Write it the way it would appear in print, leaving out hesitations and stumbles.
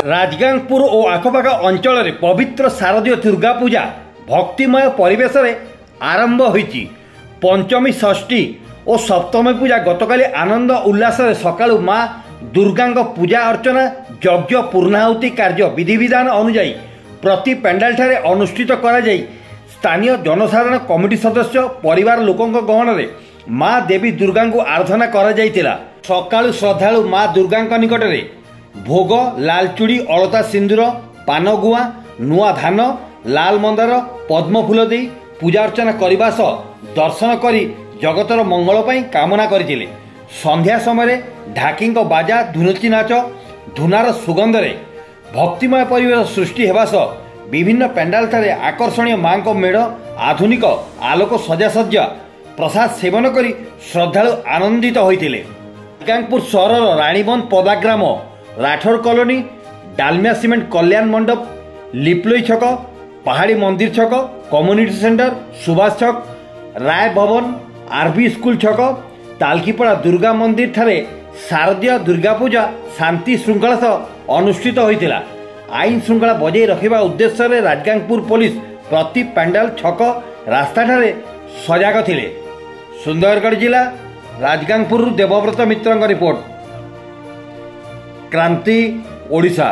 राजगांगपुर और आखपाख अंचल पवित्र शारदीय दुर्गा पूजा भक्तिमय परिवेश आरंभ होईची। पंचमी षष्ठी और सप्तमी पूजा गतकाली आनंद उल्लास सकाळु माँ दुर्गा पूजा अर्चना यज्ञ पूर्णाहुति कार्य विधि विधान अनुजाई प्रति पेंडाल ठारे अनुष्ठित करा जाई। स्थानीय जनसाधारण कमिटी सदस्य परिवार लोकों गहन में माँ देवी दुर्गा को आराधना करा जाइतिला। सकाळु श्रद्धालु माँ दुर्गा निकट में भोग लालचूड़ी अलता सिंदूर पानगुआ नुआ धान लाल मंदार पद्मफूल दे पूजा अर्चना करने सह दर्शन करी जगतर मंगल पाई कामना करथिले। संध्या समय ढाकी बाजा धुनुची नाच धुनार सुगंधरे भक्तिमय परिवेश सृष्टि होगा सह विभिन्न पेंडाल ठारे आकर्षणीय माँ को मेढ़ आधुनिक आलोक सजासज्जा प्रसाद सेवन करी श्रद्धालु आनंदित होइतिले। राजगांगपुर सहर राणीबंध पदाग्राम राठौर कॉलोनी डालमिया सीमेंट कल्याण मंडप लिपलोई छक पहाड़ी मंदिर छक कम्युनिटी सेंटर सुभाष छक राय भवन आरबी स्कूल छक तालकीपड़ा दुर्गा मंदिर ठारे शारदीय दुर्गा पूजा शांति श्रृंखला सह अनुष्ठित होइतिला। आईन श्रृंखला बजाय रखा उद्देश्य राजगांगपुर पुलिस प्रति पेंडाल छक रास्ता ठारे सजग थिले। सुंदरगढ़ जिला राजगांगपुर देवव्रत मित्र रिपोर्ट क्रांति ओडिशा।